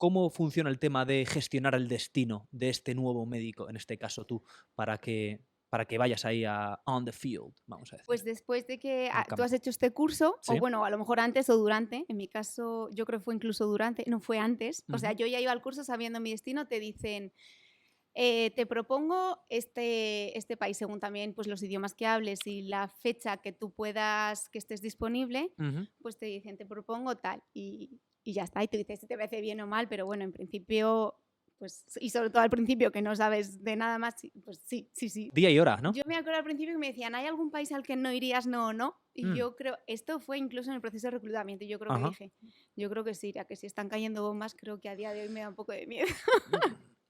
¿Cómo funciona el tema de gestionar el destino de este nuevo médico, en este caso tú, para que vayas ahí on the field, vamos a decir, Pues después de que en el tú has campo? hecho este curso, o Sí. bueno, a lo mejor antes o durante, en mi caso yo creo que fue incluso durante, no fue antes, o sea, Ujú. yo ya iba al curso sabiendo mi destino, te dicen, te propongo este país, según también pues, los idiomas que hables y la fecha que tú puedas, que estés disponible, Ujú. pues te dicen, te propongo tal, y ya está, y tú dices si te parece bien o mal, pero bueno, en principio, pues, y sobre todo al principio que no sabes de nada más, pues sí, sí, sí. Día y hora, ¿no? Yo me acuerdo al principio que me decían, ¿hay algún país al que no irías, no o no? Y Mm. yo creo, esto fue incluso en el proceso de reclutamiento, y yo creo que Ajá. dije, yo creo que sí, ya que si están cayendo bombas, creo que a día de hoy me da un poco de miedo.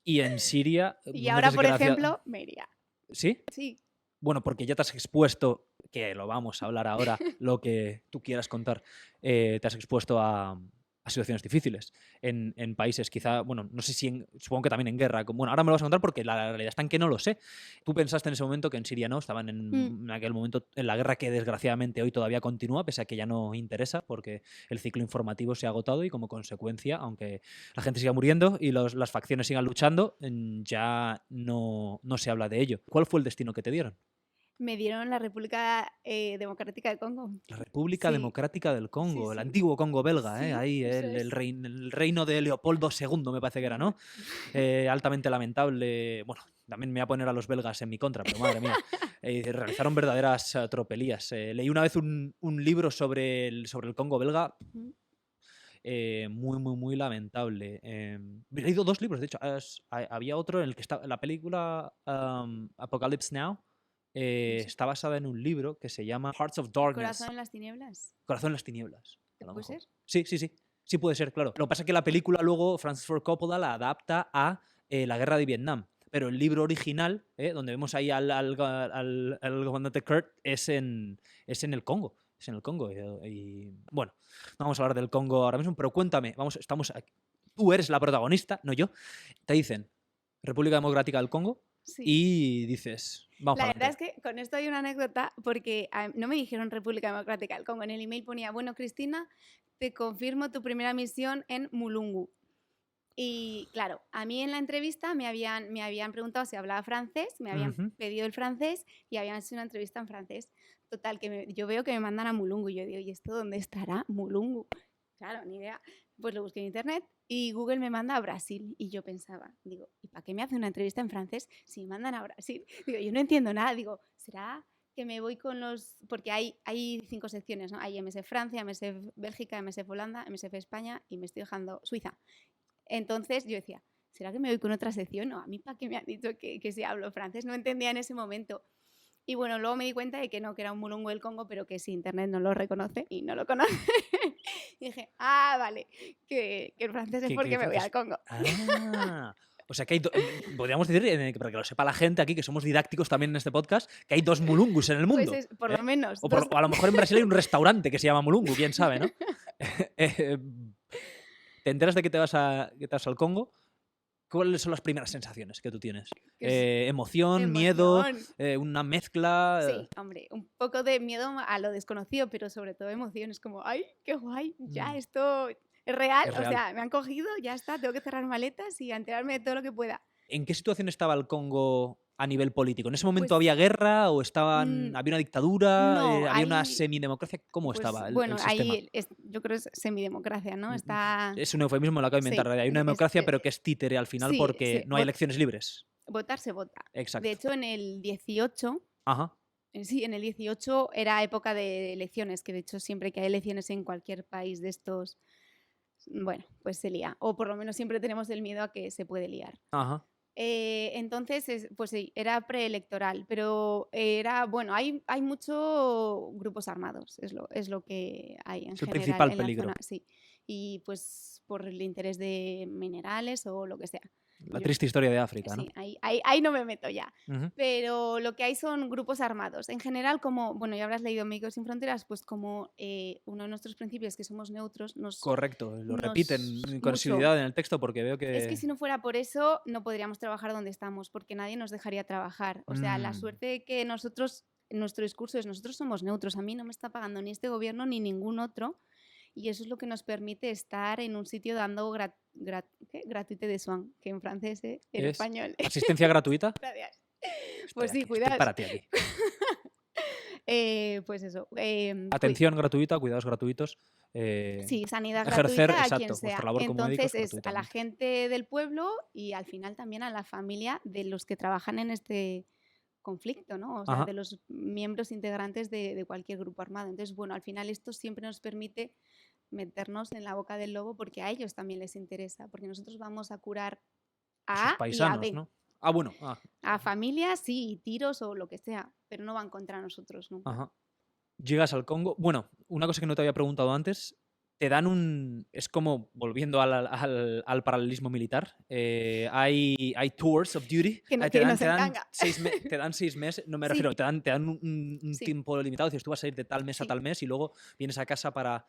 Y en Siria, Y ¿dónde te ahora, se por queda hacia...? ejemplo, me iría. ¿Sí? Sí. Bueno, porque ya te has expuesto, que lo vamos a hablar ahora, lo que tú quieras contar, te has expuesto a situaciones difíciles en países quizá, bueno, no sé si, supongo que también en guerra. Bueno, ahora me lo vas a contar porque la realidad está en que no lo sé. Tú pensaste en ese momento que en Siria no, estaban Mm. en aquel momento en la guerra que desgraciadamente hoy todavía continúa, pese a que ya no interesa porque el ciclo informativo se ha agotado y como consecuencia, aunque la gente siga muriendo y las facciones sigan luchando, ya no se habla de ello. ¿Cuál fue el destino que te dieron? Me dieron la República Democrática de Congo. La República Sí, Democrática del sí, Congo, el sí. antiguo Congo belga, Sí, ahí eso el es. el reino de Leopoldo II, me parece que era, ¿no? Altamente lamentable. Bueno, también me voy a poner a los belgas en mi contra, pero madre mía, realizaron verdaderas tropelías. Leí una vez un libro sobre el Congo belga, Mm. muy, muy, muy lamentable. He leído dos libros, de hecho. Había otro en el que está la película Apocalypse Now. No sé. Está basada en un libro que se llama Hearts of Darkness. Corazón en las tinieblas. Corazón en las tinieblas, a lo ¿Puede mejor. ser? Sí, sí, sí. Sí puede ser, claro. Lo que pasa es que la película luego Francis Ford Coppola la adapta a la guerra de Vietnam. Pero el libro original, donde vemos ahí al comandante Kurt, es en el Congo. Es en el Congo. Bueno, no vamos a hablar del Congo ahora mismo, pero cuéntame, estamos aquí. Tú eres la protagonista, no yo. Te dicen República Democrática del Congo Sí. y dices, vamos La para verdad es adelante. que con esto hay una anécdota porque no me dijeron República Democrática del Congo. En el email ponía, bueno, Cristina, te confirmo tu primera misión en Mulungu. Y claro, a mí en la entrevista me habían preguntado si hablaba francés, me habían Ujú. pedido el francés y habían hecho una entrevista en francés. Total, que yo veo que me mandan a Mulungu y yo digo, ¿y esto dónde estará? Mulungu. Claro, ni idea. Pues lo busqué en internet y Google me manda a Brasil. Y yo pensaba, digo, ¿y para qué me hace una entrevista en francés si me mandan a Brasil? Digo, yo no entiendo nada. Digo, ¿será que me voy con los...? Porque hay 5 secciones, ¿no? Hay MSF Francia, MSF Bélgica, MSF Holanda, MSF España y me estoy dejando Suiza. Entonces yo decía, ¿será que me voy con otra sección? No, a mí para qué me han dicho que si hablo francés, no entendía en ese momento. Y bueno, luego me di cuenta de que no, que era un mulungo del Congo, pero que si internet no lo reconoce y no lo conoce. Y dije, vale, que el francés es ¿Qué porque me voy al francés? Congo. Ah. O sea que hay podríamos decir, para que lo sepa la gente aquí, que somos didácticos también en este podcast, que hay dos mulungus en el Pues mundo. es, por lo menos, dos. O a lo mejor en Brasil hay un restaurante que se llama mulungu, quién sabe, ¿no? Eh, Te enteras de que te vas al Congo. ¿Cuáles son las primeras sensaciones que tú tienes? Que es ¿Emoción, miedo, emoción. una mezcla? Sí, hombre, un poco de miedo a lo desconocido, pero sobre todo emoción. Es como, ¡ay, qué guay! Ya, Mm, esto es real. es O real. sea, me han cogido, ya está, tengo que cerrar maletas y a enterarme de todo lo que pueda. ¿En qué situación estaba el Congo a nivel político? ¿En ese momento Pues había guerra o mm, había una dictadura? no, ¿Había una hay, semidemocracia? ¿Cómo pues estaba bueno, el sistema? ahí yo creo que es semidemocracia, ¿no? Está, Es un eufemismo, lo acabo de inventar. sí, Hay una democracia, pero que es títere al final sí, porque no hay elecciones libres. votar se vota. De Exacto. hecho, en el 18, Ajá. sí, en el 18 era época de elecciones, que de hecho siempre que hay elecciones en cualquier país de estos, bueno, pues se lía. O por lo menos siempre tenemos el miedo a que se puede liar. Ajá. Entonces, pues sí, era preelectoral, pero era, bueno, hay muchos grupos armados, es lo que hay en Es el general principal en la zona, peligro. sí. Y pues por el interés de minerales o lo que sea. La Yo, triste historia de África, ¿no? sí, ahí no me meto ya. Ujú. Pero lo que hay son grupos armados. En general, como, bueno, ya habrás leído Médicos Sin Fronteras, pues como uno de nuestros principios, que somos neutros, Correcto. Lo repiten nos con mucho. asiduidad en el texto porque veo Es que que... si no fuera por eso, no podríamos trabajar donde estamos, porque nadie nos dejaría trabajar. O sea, la Mm, suerte de que nosotros, nuestro discurso es, nosotros somos neutros, a mí no me está pagando ni este gobierno ni ningún otro, y eso es lo que nos permite estar en un sitio dando ¿qué? Gratuité de soins, que en francés, en ¿Es español. asistencia gratuita? Gracias. Estoy Pues sí, aquí, estoy cuidados. para ti aquí. Pues eso. Atención gratuita, cuidados gratuitos. Sí, sanidad Ejercer, gratuita a quien exacto, vuestra sea. labor como médicos Entonces es a la gratuitamente. gente del pueblo y al final también a la familia de los que trabajan en este conflicto, ¿no? O sea, Ajá. de los miembros integrantes de cualquier grupo armado. Entonces, bueno, al final esto siempre nos permite meternos en la boca del lobo porque a ellos también les interesa, porque nosotros vamos a curar A a sus A y a paisanos, B. ¿no? Ah, bueno. A familias, sí, tiros o lo que sea, pero no van contra nosotros nunca. Ajá. Llegas al Congo. Bueno, una cosa que no te había preguntado antes. Te dan un. Es como volviendo al paralelismo militar. Hay tours of duty. Que, Te que dan, nos encanta. te dan 6 meses. No me Sí. refiero, te dan un Sí. tiempo limitado. Dices, tú vas a ir de tal mes a Sí. tal mes y luego vienes a casa para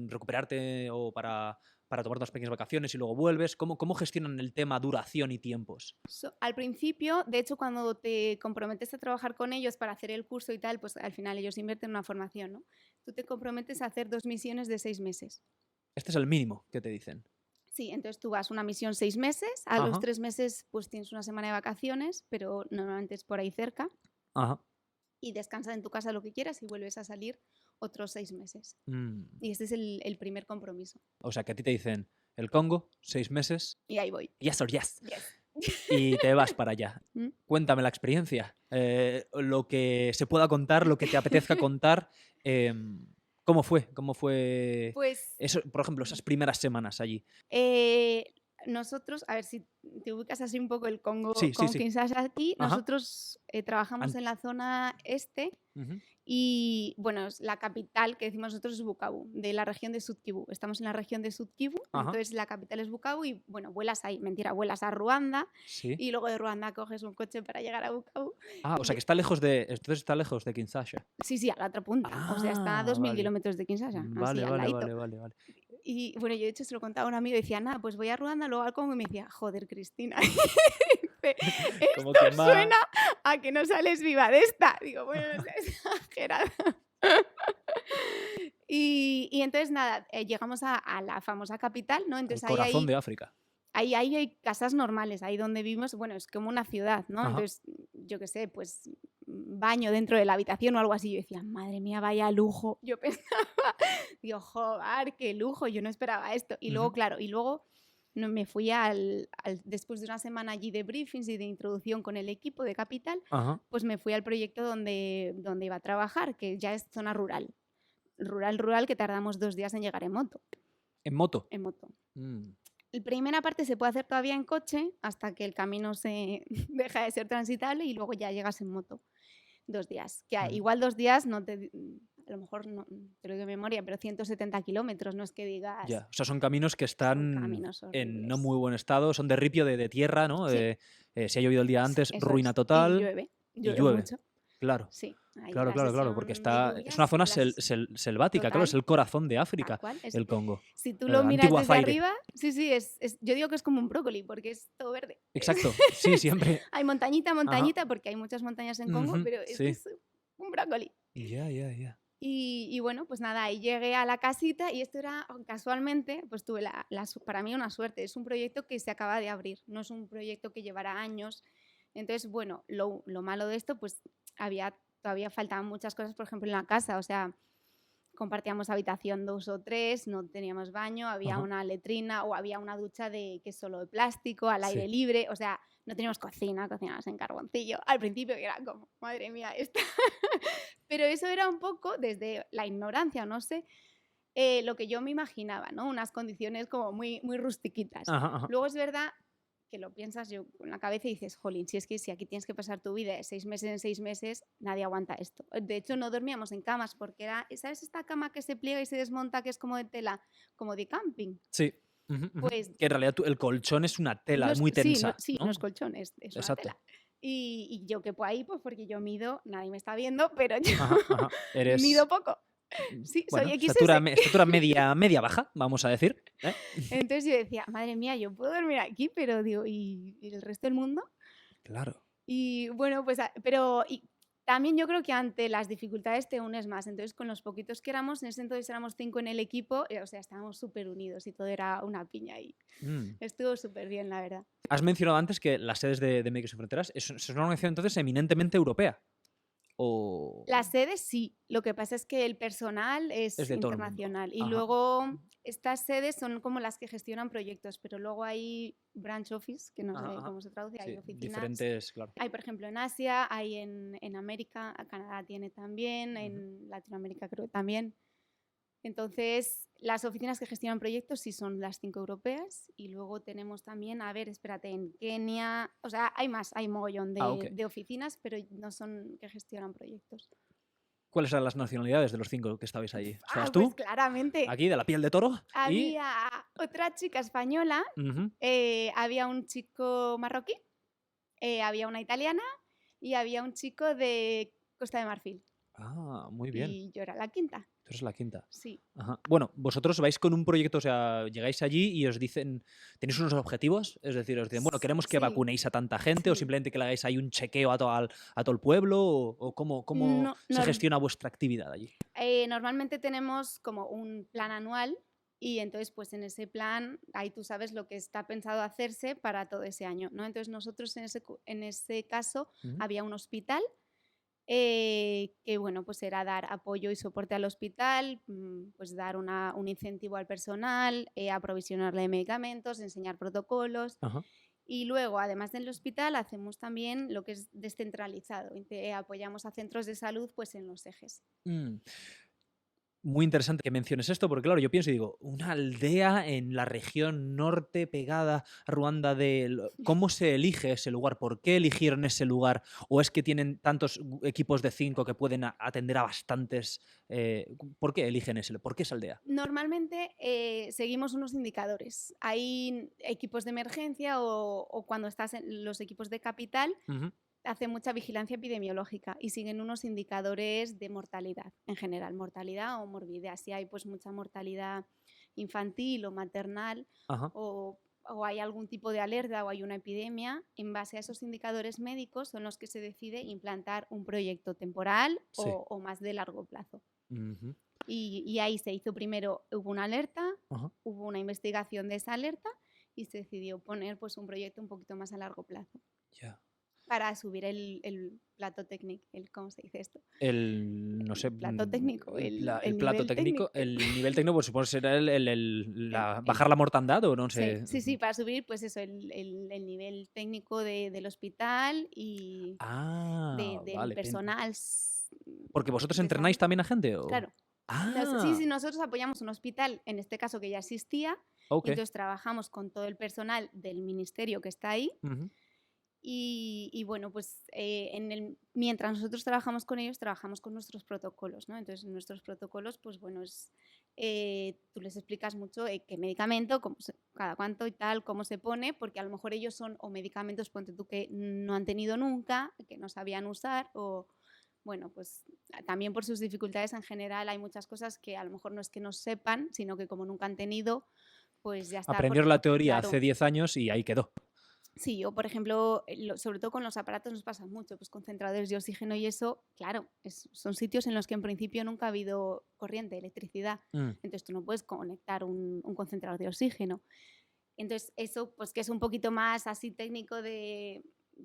recuperarte o para tomar unas pequeñas vacaciones y luego vuelves. ¿Cómo gestionan el tema duración y tiempos? Al principio, de hecho, cuando te comprometes a trabajar con ellos para hacer el curso y tal, pues al final ellos invierten en una formación, ¿no? Tú te comprometes a hacer 2 misiones de 6 meses. Este es el mínimo que te dicen. Sí, entonces tú vas una misión 6 meses, a los Ajá. 3 meses pues tienes una semana de vacaciones, pero normalmente es por ahí cerca, Ajá. y descansas en tu casa lo que quieras y vuelves a salir otros 6 meses. Mm. Y este es el primer compromiso. O sea, que a ti te dicen el Congo, 6 meses. Y ahí voy. Yes or yes. Yes. Y te vas para allá. ¿Mm? Cuéntame la experiencia. Lo que se pueda contar, lo que te apetezca contar. ¿Cómo fue? ¿Cómo fue Pues eso, por ejemplo, esas primeras semanas allí? nosotros, a ver si te ubicas así un poco el Congo Sí, sí, con sí. Kinshasa aquí, Ajá. nosotros trabajamos An- en la zona este Ujú. y bueno, la capital que decimos nosotros es Bukavu, de la región de Sud Kivu. Estamos en la región de Sud Kivu, Ajá. entonces la capital es Bukavu y bueno, vuelas ahí, mentira, vuelas a Ruanda Sí. y luego de Ruanda coges un coche para llegar a Bukavu. O sea, que está lejos de. Entonces está lejos de Kinshasa. Sí, a la otra punta, o sea, está a 2.000 Vale. kilómetros de Kinshasa, así Vale, al vale, ladito. vale. Y bueno, yo de hecho se lo contaba a un amigo y decía, nada, pues voy a Ruanda, luego al Congo y me decía, joder, Cristina. Dice, Como esto quien va. suena a que no sales viva de esta. Digo, bueno, no seas exagerada. Y entonces nada, llegamos a la famosa capital, ¿no? El Entonces corazón de África. ahí hay casas normales, ahí donde vivimos, bueno, es como una ciudad, ¿no? Ajá. Entonces, yo qué sé, pues baño dentro de la habitación o algo así. Yo decía, madre mía, vaya lujo. Yo pensaba, digo, joder, qué lujo, yo no esperaba esto. Y luego, Ujú. claro, me fui después de una semana allí de briefings y de introducción con el equipo de Capital, Ajá. pues me fui al proyecto donde iba a trabajar, que ya es zona rural. Rural, que tardamos 2 días en llegar en moto. ¿En moto? En moto. Mm. La primera parte se puede hacer todavía en coche hasta que el camino se deja de ser transitable y luego ya llegas en moto. 2 días. Que Ujú. igual 2 días no te... A lo mejor no te lo digo de memoria, pero 170 kilómetros, no es que digas... Ya. O sea, son caminos que Son están caminos en no horribles. muy buen estado, son de ripio de tierra, ¿no? Sí. Si ha llovido el día antes, Eso ruina es. total. Y llueve. Y Llueve llueve. mucho. Claro. Sí. Ahí Claro, la porque sesión de es lluvias una zona y las- selvática, claro, es Total. el corazón de Tal África, cual. el Congo. Si tú lo miras Antigua desde Zaire. arriba, sí, yo digo que es como un brócoli porque es todo verde. Exacto, sí, siempre. Hay montañita, porque hay muchas montañas en Congo, Ujú, pero es sí. que es un brócoli. Ya. Y bueno, pues nada, ahí llegué a la casita y esto era, casualmente, pues tuve para mí una suerte. Es un proyecto que se acaba de abrir, no es un proyecto que llevará años. Entonces, bueno, lo malo de esto, pues todavía faltaban muchas cosas, por ejemplo, en la casa. O sea, compartíamos habitación 2 o 3, no teníamos baño, había Ajá. una letrina o había una ducha que es solo de plástico, al aire Sí. libre. O sea, no teníamos cocinábamos en carboncillo. Al principio que era como, madre mía, esta. Pero eso era un poco desde la ignorancia, no sé, lo que yo me imaginaba, ¿no? Unas condiciones como muy, muy rustiquitas. Ajá. Luego es verdad que lo piensas yo con la cabeza y dices, jolín, si es que si aquí tienes que pasar tu vida de 6 meses en 6 meses, nadie aguanta esto. De hecho, no dormíamos en camas porque era, ¿sabes esta cama que se pliega y se desmonta que es como de tela, como de camping? Sí. Ujú. Pues Que en realidad el colchón es una tela muy tensa. no es colchón, es una Exacto. tela. Y yo quepo ahí, pues porque yo mido, nadie me está viendo, pero yo Ajá. Eres. mido poco. Sí, Bueno, soy XS. estatura media baja, vamos a decir. ¿eh? Entonces yo decía, madre mía, yo puedo dormir aquí, pero digo, ¿y el resto del mundo? Claro. Y bueno, pues, también yo creo que ante las dificultades te unes más. Entonces, con los poquitos que éramos, en ese entonces éramos 5 en el equipo, o sea, estábamos súper unidos y todo era una piña ahí. Mm. Estuvo súper bien, la verdad. Has mencionado antes que las sedes de Médicos Sin Fronteras es una organización entonces eminentemente europea. O Las sedes sí, lo que pasa es que el personal es es de todo el mundo. internacional y Ajá. luego estas sedes son como las que gestionan proyectos, pero luego hay branch office, que no sé Ajá, ajá. cómo se traduce, hay Sí, oficinas. diferentes, claro. Hay, por ejemplo, en Asia, hay en América, Canadá tiene también, en Latinoamérica creo que también. Entonces, las oficinas que gestionan proyectos sí son las 5 europeas y luego tenemos también, a ver, espérate, en Kenia, o sea, hay más, hay mogollón Ok. de oficinas, pero no son que gestionan proyectos. ¿Cuáles eran las nacionalidades de los 5 que estabais allí? ¿Estabas Pues tú? claramente. Aquí, de la piel de toro. Y Había otra chica española, Ujú. había un chico marroquí, había una italiana y había un chico de Costa de Marfil. Ah, muy bien. Y yo era la quinta. Tú eres la quinta. Sí. Ajá. Bueno, vosotros vais con un proyecto, o sea, llegáis allí y os dicen, ¿tenéis unos objetivos? Es decir, os dicen, bueno, queremos que Sí. vacunéis a tanta gente o Sí. simplemente que le hagáis ahí un chequeo a todo el pueblo o cómo No, se gestiona vuestra actividad allí. Normalmente tenemos como un plan anual y entonces pues en ese plan ahí tú sabes lo que está pensado hacerse para todo ese año, ¿no? Entonces nosotros en ese caso Ujú. había un hospital que bueno, pues era dar apoyo y soporte al hospital, pues dar un incentivo al personal, aprovisionarle de medicamentos, enseñar protocolos. Ajá. Y luego, además del hospital, hacemos también lo que es descentralizado. Apoyamos a centros de salud pues en los ejes. Mm. Muy interesante que menciones esto, porque claro, yo pienso y digo, una aldea en la región norte pegada a Ruanda ¿cómo se elige ese lugar? ¿Por qué eligieron ese lugar? ¿O es que tienen tantos equipos de 5 que pueden atender a bastantes? ¿Por qué eligen ese? ¿Por qué esa aldea? Normalmente seguimos unos indicadores. Hay equipos de emergencia o cuando estás en los equipos de capital, Ujú. hace mucha vigilancia epidemiológica y siguen unos indicadores de mortalidad, en general, mortalidad o morbidez. Si hay pues mucha mortalidad infantil o maternal Ajá. o hay algún tipo de alerta o hay una epidemia, en base a esos indicadores médicos son los que se decide implantar un proyecto temporal Sí. o más de largo plazo. Ujú. Y ahí se hizo primero, hubo una alerta, Ajá. hubo una investigación de esa alerta y se decidió poner pues un proyecto un poquito más a largo plazo Ya. para subir el plato técnico, ¿cómo se dice esto? No sé, Plato técnico, el el plato nivel técnico, técnico. el nivel técnico, pues supongo que será bajar la mortandad o no sé. Sí, para subir pues eso, el nivel técnico del hospital y Ah, del vale. personal ¿Porque vosotros de entrenáis salud. también a gente? Claro. Ah, Sí, nosotros apoyamos un hospital, en este caso que ya existía, ok. y entonces trabajamos con todo el personal del ministerio que está ahí. Ujú. Y bueno, pues mientras nosotros trabajamos con ellos, trabajamos con nuestros protocolos, ¿no? Entonces, nuestros protocolos, pues bueno, tú les explicas mucho qué medicamento, cada cuánto y tal, cómo se pone, porque a lo mejor ellos son o medicamentos, ponte tú, que no han tenido nunca, que no sabían usar, o bueno, pues también por sus dificultades en general hay muchas cosas que a lo mejor no es que no sepan, sino que como nunca han tenido, pues ya está. Aprendieron la teoría Claro. hace 10 años y ahí quedó. Sí, o por ejemplo, sobre todo con los aparatos nos pasa mucho, pues concentradores de oxígeno y eso, claro, son sitios en los que en principio nunca ha habido corriente, electricidad. Entonces tú no puedes conectar un concentrador de oxígeno. Entonces eso, pues que es un poquito más así técnico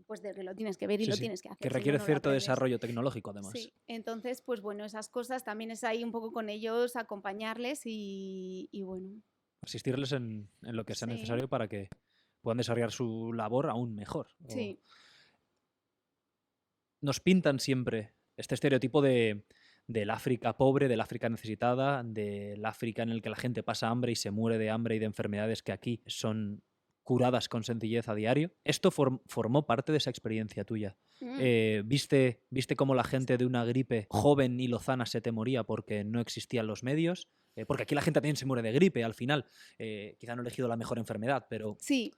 pues de que lo tienes que ver y Sí, lo sí. tienes que hacer. Que si no, requiere no lo cierto aprendes. desarrollo tecnológico, además. Sí, entonces, pues bueno, esas cosas también es ahí un poco con ellos, acompañarles y bueno. Asistirles en lo que sea Sí. necesario para que puedan desarrollar su labor aún mejor. Sí. Nos pintan siempre este estereotipo del África pobre, del África necesitada, del África en el que la gente pasa hambre y se muere de hambre y de enfermedades que aquí son curadas con sencillez a diario. Esto formó parte de esa experiencia tuya. ¿Viste cómo la gente de una gripe joven y lozana se te moría porque no existían los medios? Porque aquí la gente también se muere de gripe al final. Quizá no he elegido la mejor enfermedad, pero... Sí.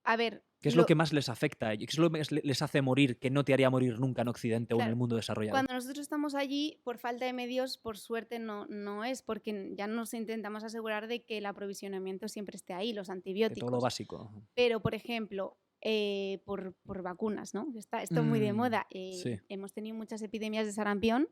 A ver... ¿Qué es lo que más les afecta? ¿Qué es lo que les hace morir que no te haría morir nunca en Occidente o en el mundo desarrollado? Cuando nosotros estamos allí, por falta de medios, por suerte no es, porque ya nos intentamos asegurar de que el aprovisionamiento siempre esté ahí, los antibióticos. De todo lo básico. Pero, por ejemplo, por vacunas, ¿no? Está esto muy de moda. Sí. Hemos tenido muchas epidemias de sarampión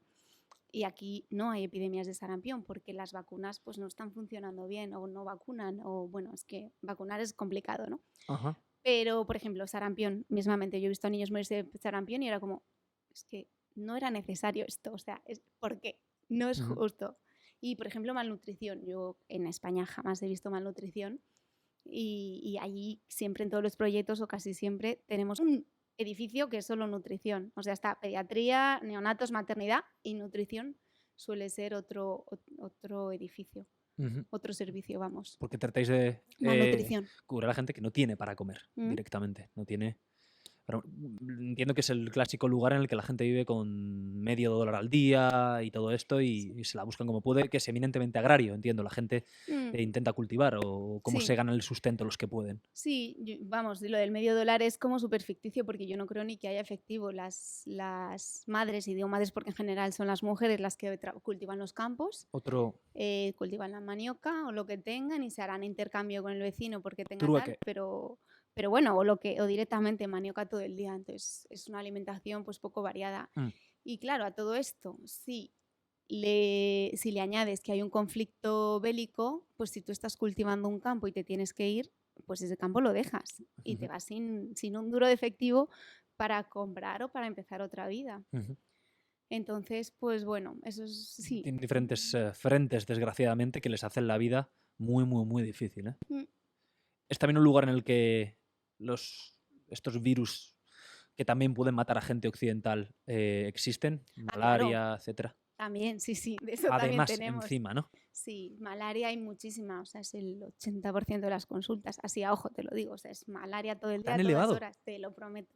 y aquí no hay epidemias de sarampión porque las vacunas pues no están funcionando bien o no vacunan o bueno, es que vacunar es complicado, ¿no? Ajá. Pero, por ejemplo, sarampión, mismamente, yo he visto a niños morirse de sarampión y era como, es que no era necesario esto, o sea, ¿por qué? No es Ujú. justo. Y, por ejemplo, malnutrición. Yo en España jamás he visto malnutrición y allí siempre en todos los proyectos o casi siempre tenemos un edificio que es solo nutrición. O sea, está pediatría, neonatos, maternidad y nutrición suele ser otro edificio, Ujú. otro servicio, vamos. Porque tratáis de Malnutrición. cubrir a la gente que no tiene para comer Mm. directamente. No tiene. Pero entiendo que es el clásico lugar en el que la gente vive con $0,5 al día y todo esto y se la buscan como puede, que es eminentemente agrario, entiendo. La gente Mm, intenta cultivar o cómo se Sí. ganan el sustento los que pueden. Sí, vamos, lo del $0,5 es como súper ficticio porque yo no creo ni que haya efectivo. Las madres, y digo madres porque en general son las mujeres las que cultivan los campos, Otro cultivan la manioca o lo que tengan y se harán intercambio con el vecino porque tenga tal, trueque. pero bueno, o directamente manioca todo el día. Entonces es una alimentación pues poco variada. Mm. Y claro, a todo esto, si le añades que hay un conflicto bélico, pues si tú estás cultivando un campo y te tienes que ir, pues ese campo lo dejas y te Ujú, vas sin un duro de efectivo para comprar o para empezar otra vida. ujú. Entonces, pues bueno, eso sí. Tienen diferentes frentes, desgraciadamente, que les hacen la vida muy, muy, muy difícil, ¿eh? Mm, Es también un lugar en el que estos virus que también pueden matar a gente occidental existen, claro, malaria, etcétera. también, sí, de eso también Además, tenemos. encima, ¿no? Sí, malaria hay muchísima, o sea, es el 80% de las consultas, así a ojo te lo digo, o sea, es malaria todo el día, Tan a todas elevado. horas, te lo prometo.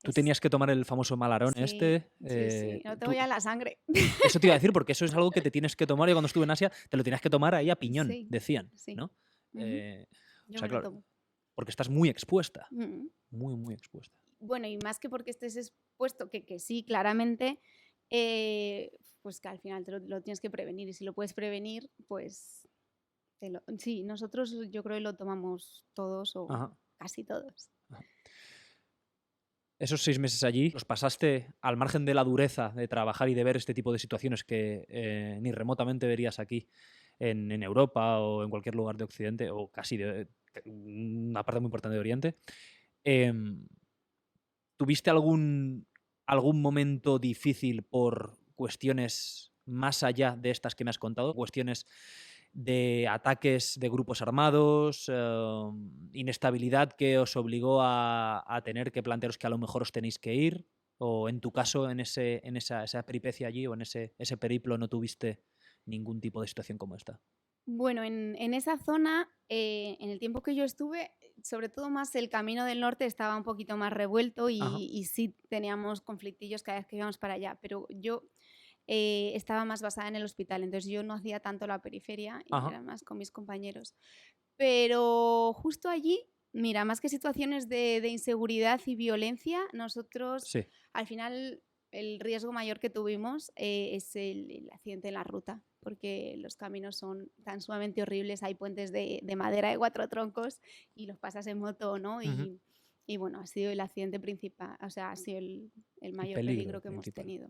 Tú Es- tenías que tomar el famoso malarón sí, este. no te voy a la sangre. Eso te iba a decir, porque eso es algo que te tienes que tomar. Y cuando estuve en Asia, te lo tenías que tomar ahí a piñón, Sí, decían, sí. ¿no? Ujú, O Yo sea, me lo claro, tomo. porque estás muy expuesta. Mm. Muy, muy expuesta. Bueno, y más que porque estés expuesto, que sí, claramente, pues que al final lo tienes que prevenir. Y si lo puedes prevenir, pues sí, nosotros yo creo que lo tomamos todos o Ajá. casi todos. Esos 6 meses allí los pasaste al margen de la dureza de trabajar y de ver este tipo de situaciones que ni remotamente verías aquí en Europa o en cualquier lugar de Occidente o casi de una parte muy importante de Oriente. Em, ¿Tuviste algún momento difícil por cuestiones más allá de estas que me has contado? Cuestiones de ataques de grupos armados, inestabilidad que os obligó a tener que plantearos que a lo mejor os tenéis que ir, o en tu caso, en esa peripecia allí o en ese periplo no tuviste ningún tipo de situación como esta. Bueno, en esa zona, en el tiempo que yo estuve, sobre todo más el camino del norte estaba un poquito más revuelto Ajá, y sí teníamos conflictillos cada vez que íbamos para allá, pero yo estaba más basada en el hospital, entonces yo no hacía tanto la periferia y ajá, era más con mis compañeros. Pero justo allí, mira, más que situaciones de inseguridad y violencia, nosotros sí. al final el riesgo mayor que tuvimos es el accidente en la ruta, porque los caminos son tan sumamente horribles, hay puentes de madera de 4 troncos y los pasas en moto, ¿no? Ujú. Y bueno, ha sido el accidente principal, o sea, ha sido el El mayor peligro peligro que hemos principal. tenido.